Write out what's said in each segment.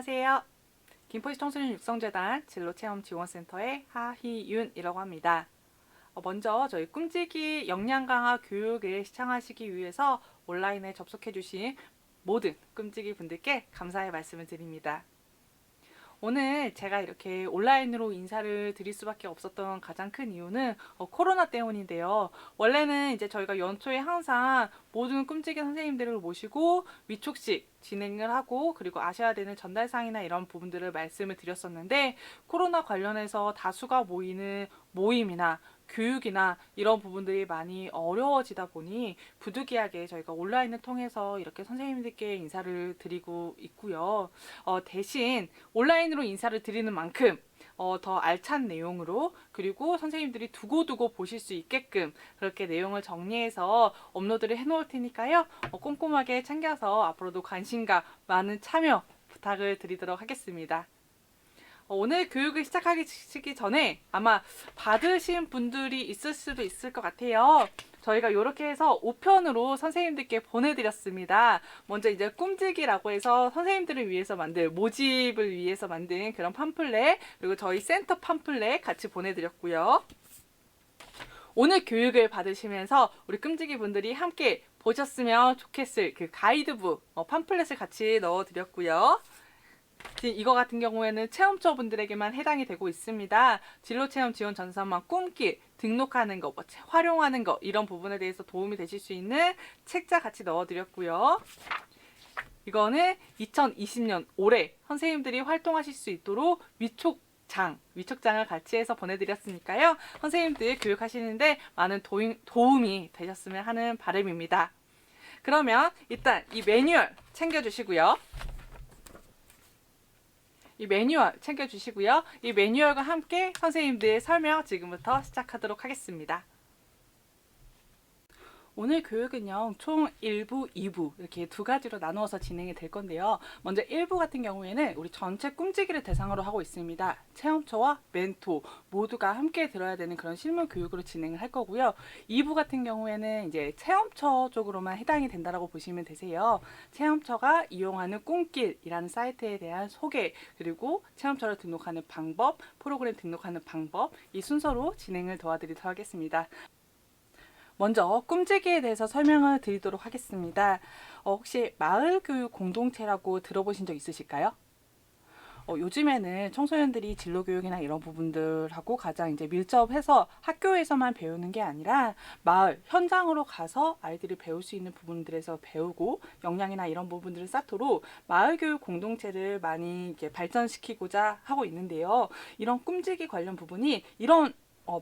안녕하세요. 김포시 청소년 육성재단 진로체험지원센터의 하희윤이라고 합니다. 먼저 저희 꿈지기 역량 강화 교육을 시청하시기 위해서 온라인에 접속해 주신 모든 꿈지기 분들께 감사의 말씀을 드립니다. 오늘 제가 이렇게 온라인으로 인사를 드릴 수밖에 없었던 가장 큰 이유는 코로나 때문인데요. 원래는 이제 저희가 연초에 항상 모든 꿈지기 선생님들을 모시고 위촉식 진행을 하고 그리고 아셔야 되는 전달사항이나 이런 부분들을 말씀을 드렸었는데 코로나 관련해서 다수가 모이는 모임이나 교육이나 이런 부분들이 많이 어려워지다 보니 부득이하게 저희가 온라인을 통해서 이렇게 선생님들께 인사를 드리고 있고요. 대신 온라인으로 인사를 드리는 만큼 더 알찬 내용으로 그리고 선생님들이 두고두고 보실 수 있게끔 그렇게 내용을 정리해서 업로드를 해놓을 테니까요. 꼼꼼하게 챙겨서 앞으로도 관심과 많은 참여 부탁을 드리도록 하겠습니다. 오늘 교육을 시작하기 전에 아마 받으신 분들이 있을 수도 있을 것 같아요. 저희가 이렇게 해서 5편으로 선생님들께 보내드렸습니다. 먼저 이제 꿈지기라고 해서 선생님들을 위해서 만든 모집을 위해서 만든 그런 팜플렛 그리고 저희 센터 팜플렛 같이 보내드렸고요. 오늘 교육을 받으시면서 우리 꿈지기 분들이 함께 보셨으면 좋겠을 그 가이드북 팜플렛을 같이 넣어드렸고요. 이거 같은 경우에는 체험처 분들에게만 해당이 되고 있습니다. 진로체험 지원 전산망 꿈길 등록하는 거, 활용하는 거 이런 부분에 대해서 도움이 되실 수 있는 책자 같이 넣어드렸고요. 이거는 2020년 올해 선생님들이 활동하실 수 있도록 위촉장을 같이 해서 보내드렸으니까요. 선생님들 교육하시는데 많은 도움이 되셨으면 하는 바람입니다. 그러면 일단 이 매뉴얼 챙겨주시고요. 이 매뉴얼 챙겨주시고요. 이 매뉴얼과 함께 선생님들의 설명 지금부터 시작하도록 하겠습니다. 오늘 교육은요, 총 1부, 2부 이렇게 두 가지로 나누어서 진행이 될 건데요. 먼저 1부 같은 경우에는 우리 전체 꿈지기를 대상으로 하고 있습니다. 체험처와 멘토 모두가 함께 들어야 되는 그런 실무 교육으로 진행을 할 거고요. 2부 같은 경우에는 이제 체험처 쪽으로만 해당이 된다라고 보시면 되세요. 체험처가 이용하는 꿈길이라는 사이트에 대한 소개 그리고 체험처를 등록하는 방법, 프로그램 등록하는 방법 이 순서로 진행을 도와드리도록 하겠습니다. 먼저 꿈지기에 대해서 설명을 드리도록 하겠습니다. 혹시 마을교육 공동체라고 들어보신 적 있으실까요? 요즘에는 청소년들이 진로교육이나 이런 부분들하고 가장 이제 밀접해서 학교에서만 배우는 게 아니라 마을, 현장으로 가서 아이들이 배울 수 있는 부분들에서 배우고 역량이나 이런 부분들을 쌓도록 마을교육 공동체를 많이 이렇게 발전시키고자 하고 있는데요. 이런 꿈지기 관련 부분이 이런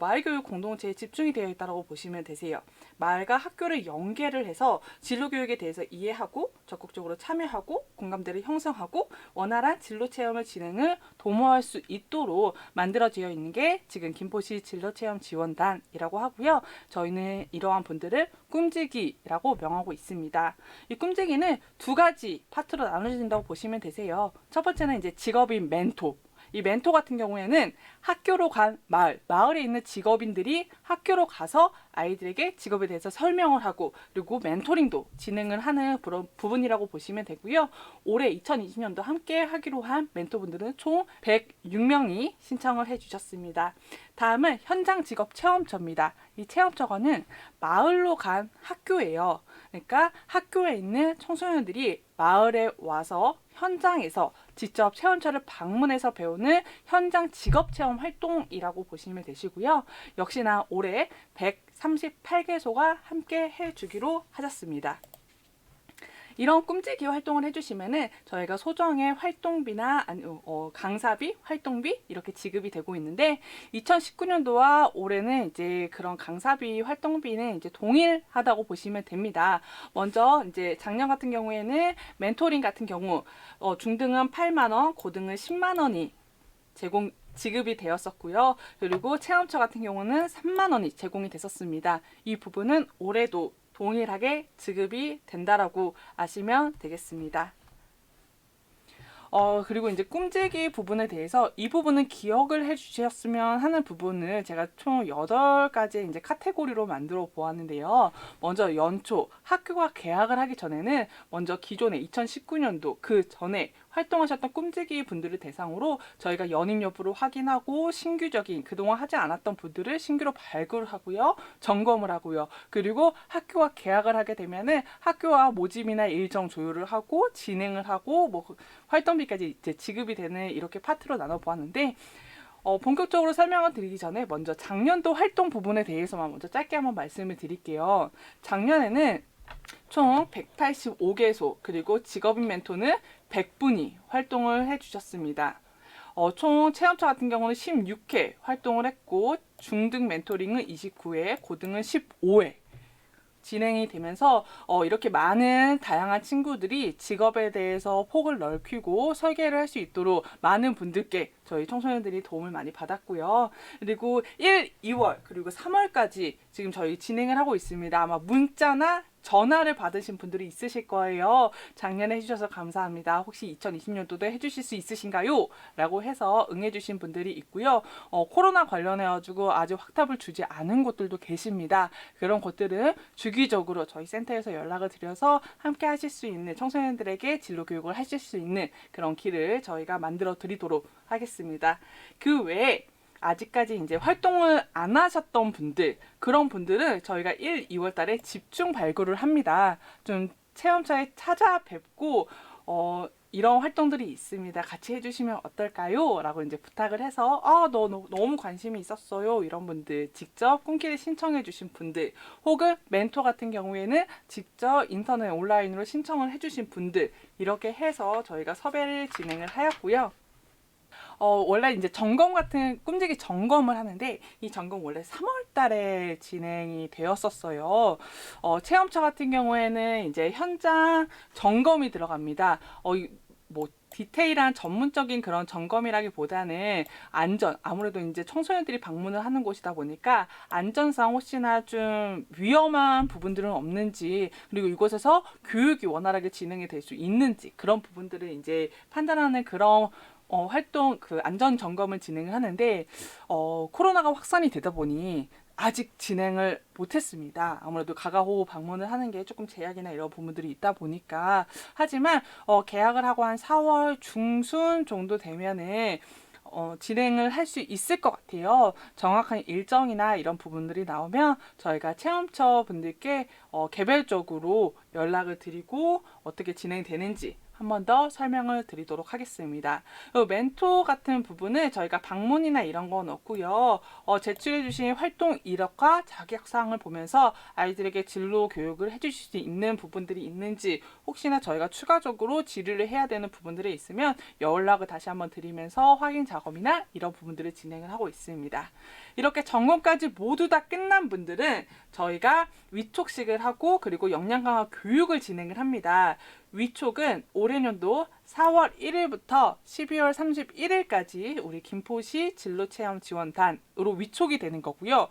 마을교육 공동체에 집중이 되어 있다고 보시면 되세요. 마을과 학교를 연계를 해서 진로교육에 대해서 이해하고 적극적으로 참여하고 공감대를 형성하고 원활한 진로체험을 진행을 도모할 수 있도록 만들어지어 있는 게 지금 김포시 진로체험 지원단이라고 하고요. 저희는 이러한 분들을 꿈지기라고 명하고 있습니다. 이 꿈지기는 두 가지 파트로 나눠진다고 보시면 되세요. 첫 번째는 이제 직업인 멘토. 이 멘토 같은 경우에는 학교로 간 마을에 있는 직업인들이 학교로 가서 아이들에게 직업에 대해서 설명을 하고 그리고 멘토링도 진행을 하는 부분이라고 보시면 되고요. 올해 2020년도 함께 하기로 한 멘토분들은 총 106명이 신청을 해주셨습니다. 다음은 현장 직업 체험처입니다. 이 체험처는 마을로 간 학교예요. 그러니까 학교에 있는 청소년들이 마을에 와서 현장에서 직접 체험처를 방문해서 배우는 현장 직업체험 활동이라고 보시면 되시고요. 역시나 올해 138개소가 함께 해주기로 하셨습니다. 이런 꿈지기 활동을 해주시면은 저희가 소정의 활동비나 강사비, 활동비 이렇게 지급이 되고 있는데 2019년도와 올해는 이제 그런 강사비, 활동비는 이제 동일하다고 보시면 됩니다. 먼저 이제 작년 같은 경우에는 멘토링 같은 경우 중등은 8만 원, 고등은 10만 원이 지급이 되었었고요. 그리고 체험처 같은 경우는 3만 원이 제공이 됐었습니다. 이 부분은 올해도 동일하게 지급이 된다라고 아시면 되겠습니다. 그리고 이제 꿈지기 부분에 대해서 이 부분은 기억을 해주셨으면 하는 부분을 제가 총 8가지 이제 카테고리로 만들어 보았는데요. 먼저 연초, 학교가 개학을 하기 전에는 먼저 기존의 2019년도 그 전에 활동하셨던 꿈지기 분들을 대상으로 저희가 연임 여부를 확인하고 신규적인 그동안 하지 않았던 분들을 신규로 발굴하고요. 점검을 하고요. 그리고 학교와 계약을 하게 되면은 학교와 모집이나 일정 조율을 하고 진행을 하고 뭐 활동비까지 이제 지급이 되는 이렇게 파트로 나눠 보았는데 본격적으로 설명을 드리기 전에 먼저 작년도 활동 부분에 대해서만 먼저 짧게 한번 말씀을 드릴게요. 작년에는 총 185개소 그리고 직업인 멘토는 100분이 활동을 해주셨습니다. 총 체험처 같은 경우는 16회 활동을 했고 중등 멘토링은 29회, 고등은 15회 진행이 되면서 이렇게 많은 다양한 친구들이 직업에 대해서 폭을 넓히고 설계를 할 수 있도록 많은 분들께 저희 청소년들이 도움을 많이 받았고요. 그리고 1, 2월 그리고 3월까지 지금 저희 진행을 하고 있습니다. 아마 문자나 전화를 받으신 분들이 있으실 거예요. 작년에 해주셔서 감사합니다. 혹시 2020년도도 해주실 수 있으신가요? 라고 해서 응해주신 분들이 있고요. 코로나 관련해가지고 아직 확답을 주지 않은 곳들도 계십니다. 그런 곳들은 주기적으로 저희 센터에서 연락을 드려서 함께 하실 수 있는 청소년들에게 진로 교육을 하실 수 있는 그런 길을 저희가 만들어 드리도록 하겠습니다. 그 외에 아직까지 이제 활동을 안 하셨던 분들, 그런 분들은 저희가 1, 2월 달에 집중 발굴을 합니다. 좀 체험처에 찾아뵙고, 이런 활동들이 있습니다. 같이 해주시면 어떨까요? 라고 이제 부탁을 해서, 너무 관심이 있었어요. 이런 분들, 직접 꿈길을 신청해주신 분들, 혹은 멘토 같은 경우에는 직접 인터넷 온라인으로 신청을 해주신 분들, 이렇게 해서 저희가 섭외를 진행을 하였고요. 원래 이제 점검 같은 꿈지기 점검을 하는데 이 점검 원래 3월 달에 진행이 되었었어요. 체험처 같은 경우에는 이제 현장 점검이 들어갑니다. 뭐 디테일한 전문적인 그런 점검이라기보다는 아무래도 이제 청소년들이 방문을 하는 곳이다 보니까 안전상 혹시나 좀 위험한 부분들은 없는지, 그리고 이곳에서 교육이 원활하게 진행이 될 수 있는지, 그런 부분들을 이제 판단하는 그런 활동 안전 점검을 진행을 하는데 코로나가 확산이 되다 보니 아직 진행을 못했습니다. 아무래도 가가호 방문을 하는 게 조금 제약이나 이런 부분들이 있다 보니까. 하지만 계약을 하고 한 4월 중순 정도 되면은 진행을 할 수 있을 것 같아요. 정확한 일정이나 이런 부분들이 나오면 저희가 체험처 분들께 개별적으로 연락을 드리고 어떻게 진행되는지 한 번 더 설명을 드리도록 하겠습니다. 멘토 같은 부분은 저희가 방문이나 이런 건 없고요. 제출해주신 활동 이력과 자격사항을 보면서 아이들에게 진로 교육을 해주실 수 있는 부분들이 있는지, 혹시나 저희가 추가적으로 질의를 해야 되는 부분들이 있으면 연락을 다시 한번 드리면서 확인 작업이나 이런 부분들을 진행을 하고 있습니다. 이렇게 점검까지 모두 다 끝난 분들은 저희가 위촉식을 하고 그리고 역량 강화 교육을 진행을 합니다. 위촉은 올해년도 4월 1일부터 12월 31일까지 우리 김포시 진로체험지원단으로 위촉이 되는 거고요.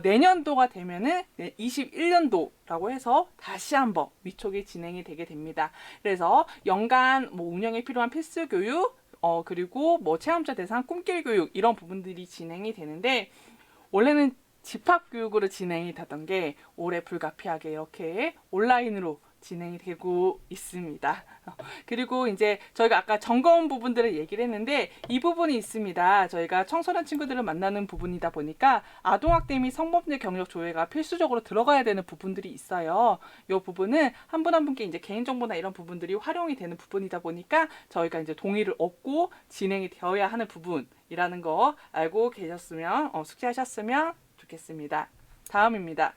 내년도가 되면은 21년도라고 해서 다시 한번 위촉이 진행이 되게 됩니다. 그래서 연간 운영에 필요한 필수 교육, 그리고 체험자 대상 꿈길 교육 이런 부분들이 진행이 되는데, 원래는 집합 교육으로 진행이 되던 게 올해 불가피하게 이렇게 온라인으로 진행이 되고 있습니다. 그리고 이제 저희가 아까 점검 부분들을 얘기를 했는데 이 부분이 있습니다. 저희가 청소년 친구들을 만나는 부분이다 보니까 아동학대 및 성범죄 경력 조회가 필수적으로 들어가야 되는 부분들이 있어요. 이 부분은 한 분 한 분께 이제 개인정보나 이런 부분들이 활용이 되는 부분이다 보니까 저희가 이제 동의를 얻고 진행이 되어야 하는 부분이라는 거 알고 계셨으면 숙지하셨으면 좋겠습니다. 다음입니다.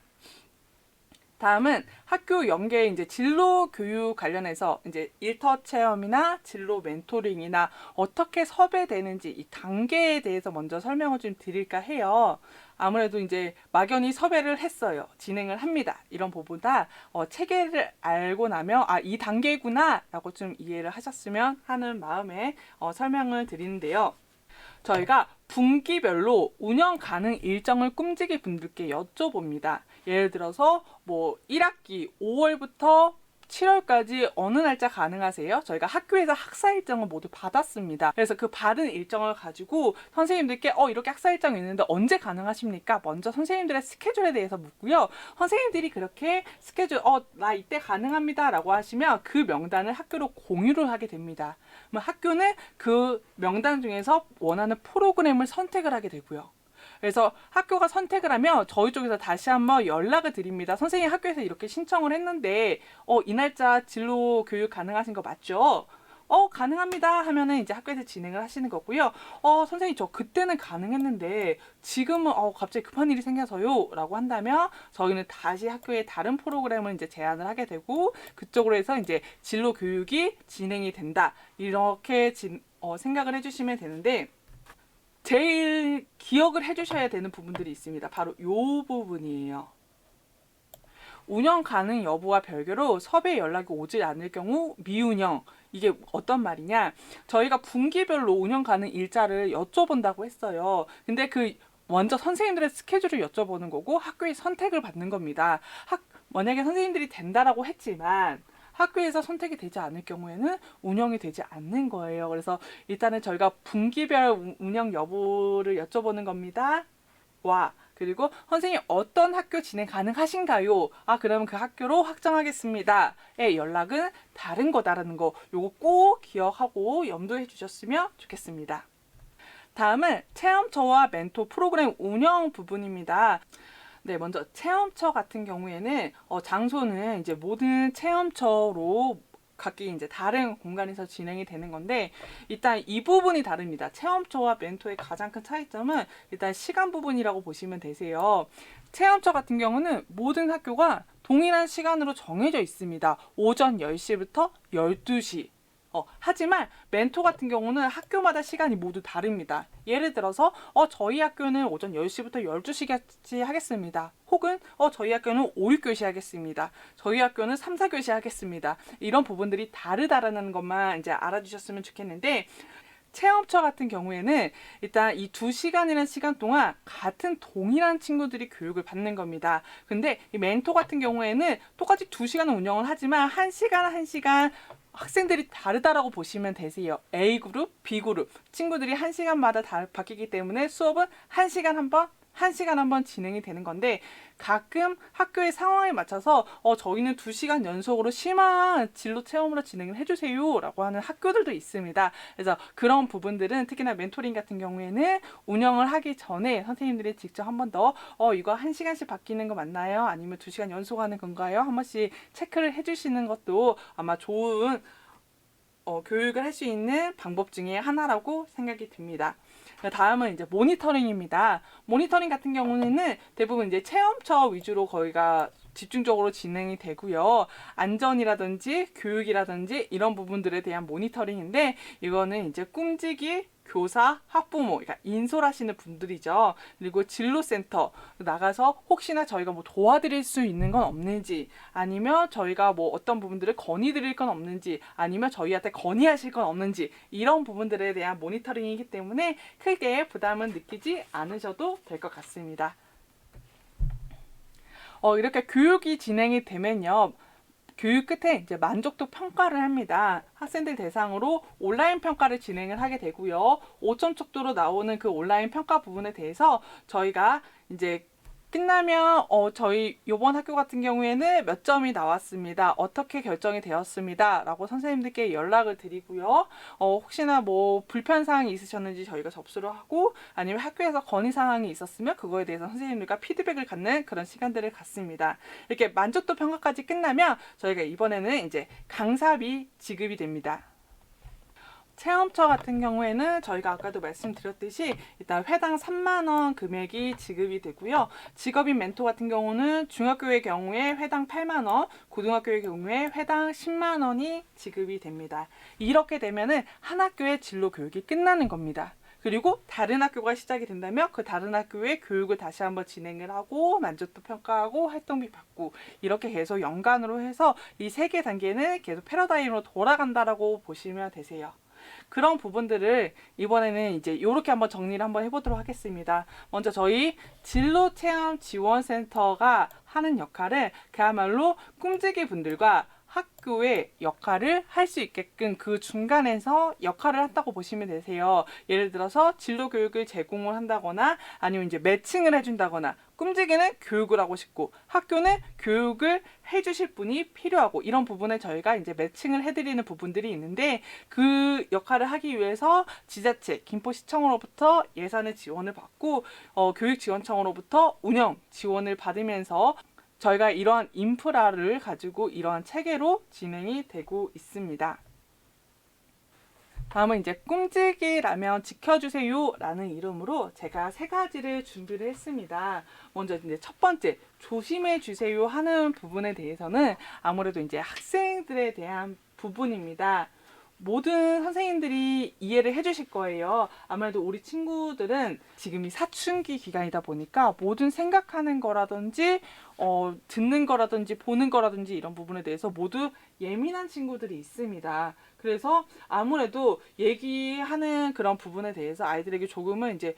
다음은 학교 연계 이제 진로 교육 관련해서 이제 일터 체험이나 진로 멘토링이나 어떻게 섭외되는지 이 단계에 대해서 먼저 설명을 좀 드릴까 해요. 아무래도 이제 막연히 섭외를 했어요. 진행을 합니다. 이런 부분보다 체계를 알고 나면 이 단계구나 라고 좀 이해를 하셨으면 하는 마음에 설명을 드리는데요. 저희가 분기별로 운영 가능 일정을 꿈지기 분들께 여쭤봅니다. 예를 들어서 1학기 5월부터 7월까지 어느 날짜 가능하세요? 저희가 학교에서 학사 일정을 모두 받았습니다. 그래서 그 받은 일정을 가지고 선생님들께 이렇게 학사 일정이 있는데 언제 가능하십니까? 먼저 선생님들의 스케줄에 대해서 묻고요. 선생님들이 그렇게 스케줄 나 이때 가능합니다 라고 하시면 그 명단을 학교로 공유를 하게 됩니다. 그럼 학교는 그 명단 중에서 원하는 프로그램을 선택을 하게 되고요. 그래서 학교가 선택을 하면 저희 쪽에서 다시 한번 연락을 드립니다. 선생님 학교에서 이렇게 신청을 했는데 이 날짜 진로 교육 가능하신 거 맞죠? 가능합니다 하면은 이제 학교에서 진행을 하시는 거고요. 선생님 저 그때는 가능했는데 지금은 갑자기 급한 일이 생겨서요 라고 한다면 저희는 다시 학교에 다른 프로그램을 이제 제안을 하게 되고 그쪽으로 해서 이제 진로 교육이 진행이 된다 이렇게 생각을 해주시면 되는데, 제일 기억을 해주셔야 되는 부분들이 있습니다. 바로 이 부분이에요. 운영 가능 여부와 별개로 섭외 연락이 오지 않을 경우 미운영. 이게 어떤 말이냐, 저희가 분기별로 운영 가능 일자를 여쭤본다고 했어요. 근데 먼저 선생님들의 스케줄을 여쭤보는 거고 학교의 선택을 받는 겁니다. 만약에 선생님들이 된다라고 했지만 학교에서 선택이 되지 않을 경우에는 운영이 되지 않는 거예요. 그래서 일단은 저희가 분기별 운영 여부를 여쭤보는 겁니다. 그리고 선생님 어떤 학교 진행 가능하신가요? 그러면 그 학교로 확정하겠습니다. 연락은 다른 거다라는 거, 요거 꼭 기억하고 염두해 주셨으면 좋겠습니다. 다음은 체험처와 멘토 프로그램 운영 부분입니다. 네, 먼저 체험처 같은 경우에는 장소는 이제 모든 체험처로 각기 이제 다른 공간에서 진행이 되는 건데, 일단 이 부분이 다릅니다. 체험처와 멘토의 가장 큰 차이점은 일단 시간 부분이라고 보시면 되세요. 체험처 같은 경우는 모든 학교가 동일한 시간으로 정해져 있습니다. 오전 10시부터 12시. 하지만 멘토 같은 경우는 학교마다 시간이 모두 다릅니다. 예를 들어서 저희 학교는 오전 10시부터 12시까지 하겠습니다. 혹은 저희 학교는 5, 6교시 하겠습니다. 저희 학교는 3, 4교시 하겠습니다. 이런 부분들이 다르다라는 것만 이제 알아주셨으면 좋겠는데, 체험처 같은 경우에는 일단 이 2시간이라는 시간 동안 같은 동일한 친구들이 교육을 받는 겁니다. 근데 이 멘토 같은 경우에는 똑같이 2시간을 운영을 하지만 1시간 1시간 학생들이 다르다라고 보시면 되세요. A그룹, B그룹 친구들이 1시간마다 바뀌기 때문에 수업은 1시간 한 번 진행이 되는 건데, 가끔 학교의 상황에 맞춰서 저희는 2시간 연속으로 심한 진로 체험으로 진행을 해주세요 라고 하는 학교들도 있습니다. 그래서 그런 부분들은 특히나 멘토링 같은 경우에는 운영을 하기 전에 선생님들이 직접 한 번 더 이거 1시간씩 바뀌는 거 맞나요? 아니면 2시간 연속하는 건가요? 한 번씩 체크를 해주시는 것도 아마 좋은 교육을 할 수 있는 방법 중에 하나라고 생각이 듭니다. 다음은 이제 모니터링입니다. 모니터링 같은 경우는 대부분 이제 체험처 위주로 거기가 집중적으로 진행이 되고요. 안전이라든지 교육이라든지 이런 부분들에 대한 모니터링인데, 이거는 이제 꿈지기 교사, 학부모, 그러니까 인솔하시는 분들이죠. 그리고 진로센터 나가서 혹시나 저희가 뭐 도와드릴 수 있는 건 없는지, 아니면 저희가 뭐 어떤 부분들을 건의드릴 건 없는지, 아니면 저희한테 건의하실 건 없는지, 이런 부분들에 대한 모니터링이기 때문에 크게 부담은 느끼지 않으셔도 될 것 같습니다. 이렇게 교육이 진행이 되면요, 교육 끝에 이제 만족도 평가를 합니다. 학생들 대상으로 온라인 평가를 진행을 하게 되고요. 5점 척도로 나오는 그 온라인 평가 부분에 대해서 저희가 이제 끝나면 저희 요번 학교 같은 경우에는 몇 점이 나왔습니다. 어떻게 결정이 되었습니다. 라고 선생님들께 연락을 드리고요. 혹시나 뭐 불편사항이 있으셨는지 저희가 접수를 하고, 아니면 학교에서 건의사항이 있었으면 그거에 대해서 선생님들과 피드백을 갖는 그런 시간들을 갖습니다. 이렇게 만족도 평가까지 끝나면 저희가 이번에는 이제 강사비 지급이 됩니다. 체험처 같은 경우에는 저희가 아까도 말씀드렸듯이 일단 회당 3만 원 금액이 지급이 되고요. 직업인 멘토 같은 경우는 중학교의 경우에 회당 8만 원, 고등학교의 경우에 회당 10만 원이 지급이 됩니다. 이렇게 되면은 한 학교의 진로 교육이 끝나는 겁니다. 그리고 다른 학교가 시작이 된다면 그 다른 학교의 교육을 다시 한번 진행을 하고 만족도 평가하고 활동비 받고, 이렇게 계속 연간으로 해서 이 3개 단계는 계속 패러다임으로 돌아간다라고 보시면 되세요. 그런 부분들을 이번에는 이제 이렇게 한번 정리를 한번 해보도록 하겠습니다. 먼저 저희 진로체험지원센터가 하는 역할은 그야말로 꿈지기 분들과 학교의 역할을 할 수 있게끔 그 중간에서 역할을 한다고 보시면 되세요. 예를 들어서 진로 교육을 제공을 한다거나 아니면 이제 매칭을 해준다거나, 꿈지기는 교육을 하고 싶고 학교는 교육을 해주실 분이 필요하고, 이런 부분에 저희가 이제 매칭을 해드리는 부분들이 있는데, 그 역할을 하기 위해서 지자체 김포시청으로부터 예산을 지원을 받고 교육지원청으로부터 운영 지원을 받으면서 저희가 이러한 인프라를 가지고 이러한 체계로 진행이 되고 있습니다. 다음은 이제 꿈지기라면 지켜주세요 라는 이름으로 제가 3가지를 준비를 했습니다. 먼저 이제 첫 번째, 조심해 주세요 하는 부분에 대해서는 아무래도 이제 학생들에 대한 부분입니다. 모든 선생님들이 이해를 해주실 거예요. 아무래도 우리 친구들은 지금이 사춘기 기간이다 보니까 모든 생각하는 거라든지 듣는 거라든지 보는 거라든지 이런 부분에 대해서 모두 예민한 친구들이 있습니다. 그래서 아무래도 얘기하는 그런 부분에 대해서 아이들에게 조금은 이제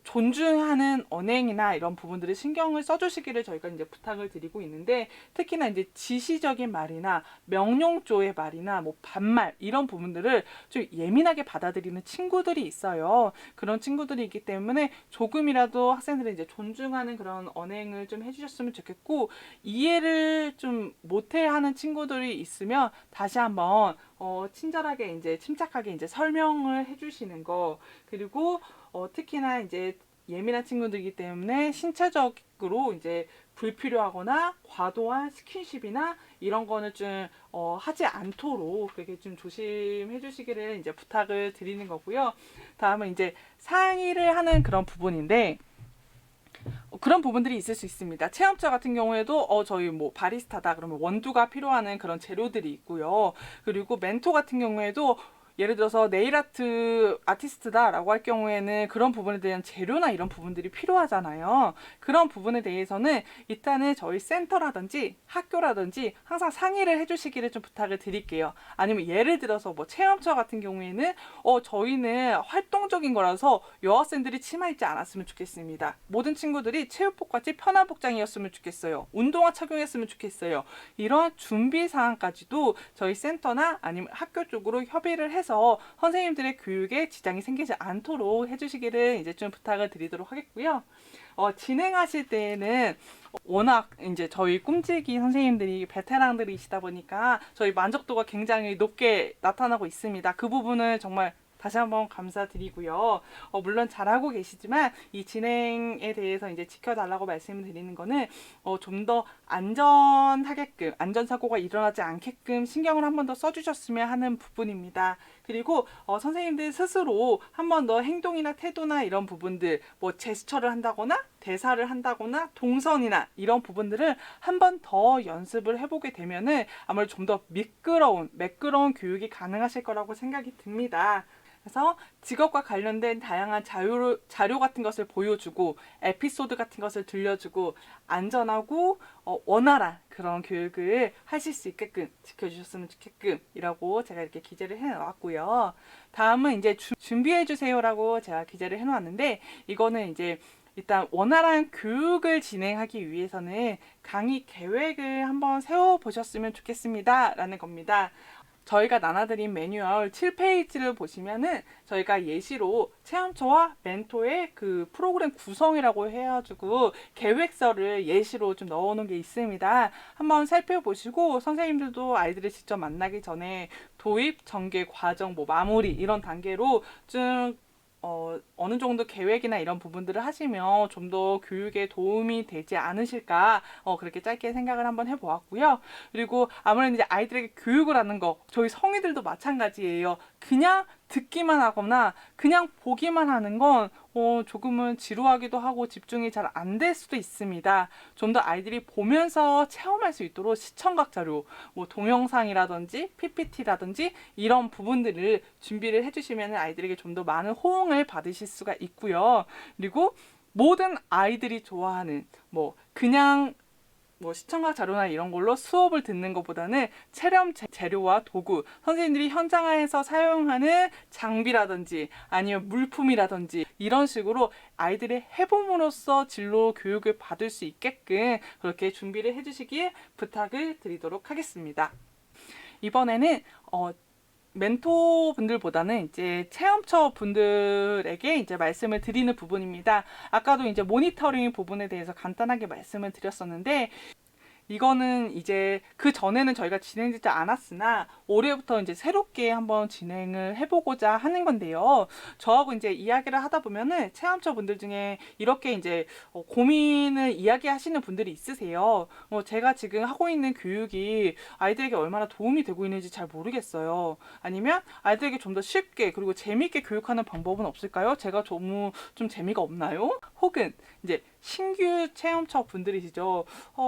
존중하는 언행이나 이런 부분들을 신경을 써주시기를 저희가 이제 부탁을 드리고 있는데, 특히나 이제 지시적인 말이나 명령조의 말이나 뭐 반말 이런 부분들을 좀 예민하게 받아들이는 친구들이 있어요. 그런 친구들이 있기 때문에 조금이라도 학생들이 이제 존중하는 그런 언행을 좀 해주셨으면 좋겠고, 이해를 좀 못해하는 친구들이 있으면 다시 한번 친절하게 이제 침착하게 이제 설명을 해주시는 거, 그리고 특히나 이제 예민한 친구들이기 때문에 신체적으로 이제 불필요하거나 과도한 스킨십이나 이런 거는 좀 하지 않도록 그렇게 좀 조심해 주시기를 이제 부탁을 드리는 거고요. 다음은 이제 상의를 하는 그런 부분인데, 그런 부분들이 있을 수 있습니다. 체험자 같은 경우에도 저희 뭐 바리스타다 그러면 원두가 필요한 그런 재료들이 있고요. 그리고 멘토 같은 경우에도 예를 들어서 네일 아티스트다라고 할 경우에는 그런 부분에 대한 재료나 이런 부분들이 필요하잖아요. 그런 부분에 대해서는 일단은 저희 센터라든지 학교라든지 항상 상의를 해주시기를 좀 부탁을 드릴게요. 아니면 예를 들어서 뭐 체험처 같은 경우에는 저희는 활동적인 거라서 여학생들이 치마 입지 않았으면 좋겠습니다. 모든 친구들이 체육복같이 편한 복장이었으면 좋겠어요. 운동화 착용했으면 좋겠어요. 이런 준비 사항까지도 저희 센터나 아니면 학교 쪽으로 협의를 해서 선생님들의 교육에 지장이 생기지 않도록 해주시기를 이제 좀 부탁을 드리도록 하겠고요. 진행하실 때에는 워낙 이제 저희 꿈지기 선생님들이 베테랑들이시다 보니까 저희 만족도가 굉장히 높게 나타나고 있습니다. 그 부분은 정말 다시 한번 감사드리고요. 물론 잘하고 계시지만 이 진행에 대해서 이제 지켜달라고 말씀을 드리는 거는 좀 더 안전하게끔, 안전사고가 일어나지 않게끔 신경을 한 번 더 써주셨으면 하는 부분입니다. 그리고 선생님들 스스로 한 번 더 행동이나 태도나 이런 부분들, 뭐 제스처를 한다거나 대사를 한다거나 동선이나 이런 부분들을 한 번 더 연습을 해보게 되면은 아무래도 좀 더 매끄러운 교육이 가능하실 거라고 생각이 듭니다. 그래서 직업과 관련된 다양한 자료 같은 것을 보여주고 에피소드 같은 것을 들려주고 안전하고 원활한 그런 교육을 하실 수 있게끔 지켜주셨으면 좋겠끔 이라고 제가 이렇게 기재를 해놓았고요. 다음은 이제 준비해주세요라고 제가 기재를 해놓았는데, 이거는 이제 일단 원활한 교육을 진행하기 위해서는 강의 계획을 한번 세워보셨으면 좋겠습니다 라는 겁니다. 저희가 나눠드린 매뉴얼 7페이지를 보시면은 저희가 예시로 체험처와 멘토의 그 프로그램 구성이라고 해가지고 계획서를 예시로 좀 넣어놓은 게 있습니다. 한번 살펴보시고 선생님들도 아이들을 직접 만나기 전에 도입, 전개, 과정, 뭐 마무리 이런 단계로 좀 어느 정도 계획이나 이런 부분들을 하시면 좀 더 교육에 도움이 되지 않으실까 그렇게 짧게 생각을 한번 해보았고요. 그리고 아무래도 이제 아이들에게 교육을 하는 거 저희 성인들도 마찬가지예요. 그냥 듣기만 하거나 그냥 보기만 하는 건 조금은 지루하기도 하고 집중이 잘 안 될 수도 있습니다. 좀 더 아이들이 보면서 체험할 수 있도록 시청각 자료, 뭐 동영상이라든지 PPT라든지 이런 부분들을 준비를 해주시면 아이들에게 좀 더 많은 호응을 받으실 수가 있고요. 그리고 모든 아이들이 좋아하는 그냥 시청각 자료나 이런 걸로 수업을 듣는 것보다는 체험 재료와 도구, 선생님들이 현장에서 사용하는 장비라든지 아니면 물품이라든지 이런 식으로 아이들의 해봄으로써 진로 교육을 받을 수 있게끔 그렇게 준비를 해주시길 부탁을 드리도록 하겠습니다. 이번에는 멘토 분들보다는 이제 체험처 분들에게 이제 말씀을 드리는 부분입니다. 아까도 이제 모니터링 부분에 대해서 간단하게 말씀을 드렸었는데, 이거는 이제 그 전에는 저희가 진행되지 않았으나 올해부터 이제 새롭게 한번 진행을 해보고자 하는 건데요. 저하고 이제 이야기를 하다 보면은 체험처 분들 중에 이렇게 이제 고민을 이야기하시는 분들이 있으세요. 제가 지금 하고 있는 교육이 아이들에게 얼마나 도움이 되고 있는지 잘 모르겠어요. 아니면 아이들에게 좀 더 쉽게 그리고 재미있게 교육하는 방법은 없을까요? 제가 너무 좀 재미가 없나요? 혹은 이제 신규 체험처 분들이시죠.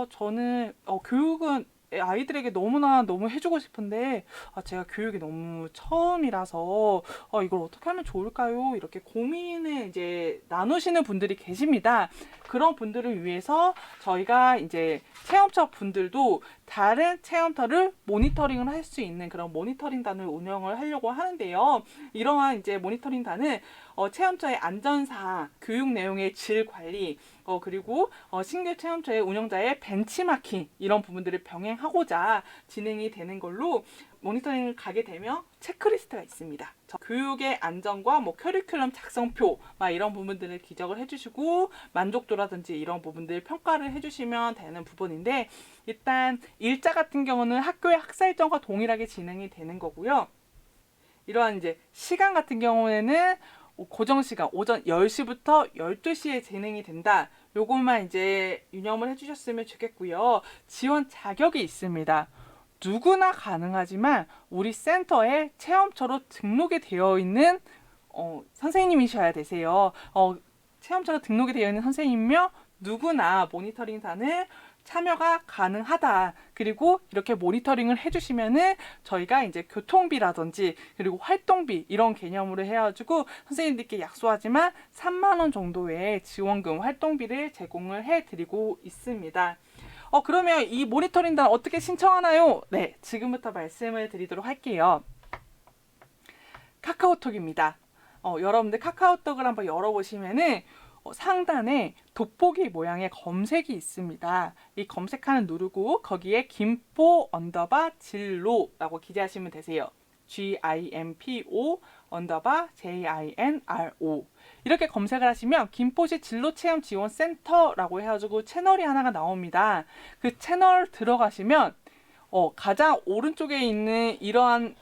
저는 교육은 아이들에게 너무나 너무 해주고 싶은데 제가 교육이 너무 처음이라서 이걸 어떻게 하면 좋을까요? 이렇게 고민을 이제 나누시는 분들이 계십니다. 그런 분들을 위해서 저희가 이제 체험처 분들도 다른 체험터를 모니터링을 할 수 있는 그런 모니터링단을 운영을 하려고 하는데요. 이러한 이제 모니터링단은 체험처의 안전사항, 교육 내용의 질 관리, 그리고 신규 체험처의 운영자의 벤치마킹 이런 부분들을 병행하고자 진행이 되는 걸로 모니터링을 가게 되면 체크리스트가 있습니다. 교육의 안전과 커리큘럼 작성표 이런 부분들을 기적을 해주시고 만족도라든지 이런 부분들 평가를 해주시면 되는 부분인데, 일단 일자 같은 경우는 학교의 학사 일정과 동일하게 진행이 되는 거고요. 이러한 이제 시간 같은 경우에는 고정 시간 오전 10시부터 12시에 진행이 된다. 요것만 이제 유념을 해주셨으면 좋겠고요. 지원 자격이 있습니다. 누구나 가능하지만 우리 센터에 체험처로 등록이 되어 있는 선생님이셔야 되세요. 체험처로 등록이 되어 있는 선생님이며 누구나 모니터링단을 참여가 가능하다. 그리고 이렇게 모니터링을 해주시면은 저희가 이제 교통비라든지 그리고 활동비 이런 개념으로 해가지고 선생님들께 약속하지만 3만 원 정도의 지원금 활동비를 제공을 해드리고 있습니다. 그러면 이 모니터링단 어떻게 신청하나요? 네, 지금부터 말씀을 드리도록 할게요. 카카오톡입니다. 여러분들 카카오톡을 한번 열어보시면은 상단에 돋보기 모양의 검색이 있습니다. 이 검색하는 누르고 거기에 김포 진로라고 기재하시면 되세요. GIMPO JINRO 이렇게 검색을 하시면 김포시 진로체험지원센터라고 해가지고 채널이 하나가 나옵니다. 그 채널 들어가시면 가장 오른쪽에 있는 이러한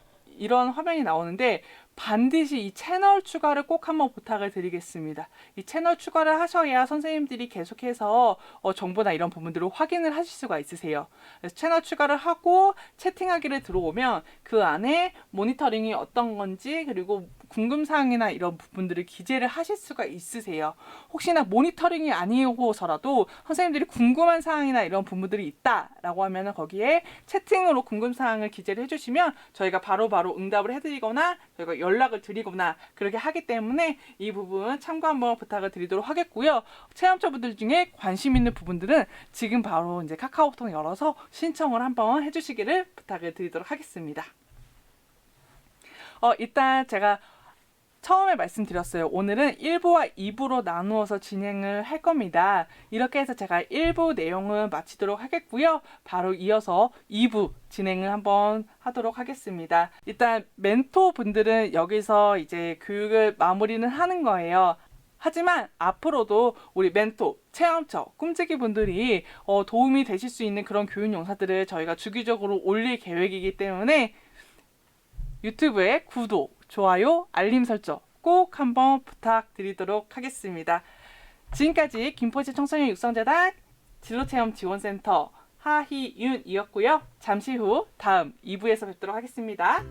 화면이 나오는데, 반드시 이 채널 추가를 꼭 한번 부탁을 드리겠습니다. 이 채널 추가를 하셔야 선생님들이 계속해서 정보나 이런 부분들을 확인을 하실 수가 있으세요. 그래서 채널 추가를 하고 채팅하기를 들어오면 그 안에 모니터링이 어떤 건지 그리고 궁금사항이나 이런 부분들을 기재를 하실 수가 있으세요. 혹시나 모니터링이 아니고서라도 선생님들이 궁금한 사항이나 이런 부분들이 있다라고 하면 거기에 채팅으로 궁금사항을 기재를 해주시면 저희가 바로바로 응답을 해드리거나 저희가 연락을 드리거나 그렇게 하기 때문에 이 부분 참고 한번 부탁을 드리도록 하겠고요. 체험자분들 중에 관심 있는 부분들은 지금 바로 이제 카카오톡 열어서 신청을 한번 해주시기를 부탁을 드리도록 하겠습니다. 일단 제가 처음에 말씀드렸어요. 오늘은 1부와 2부로 나누어서 진행을 할 겁니다. 이렇게 해서 제가 1부 내용은 마치도록 하겠고요. 바로 이어서 2부 진행을 한번 하도록 하겠습니다. 일단 멘토 분들은 여기서 이제 교육을 마무리는 하는 거예요. 하지만 앞으로도 우리 멘토, 체험처, 꿈지기 분들이 도움이 되실 수 있는 그런 교육 영상들을 저희가 주기적으로 올릴 계획이기 때문에 유튜브에 구독, 좋아요, 알림 설정 꼭 한번 부탁드리도록 하겠습니다. 지금까지 김포시 청소년 육성재단 진로체험지원센터 하희윤이었고요. 잠시 후 다음 2부에서 뵙도록 하겠습니다.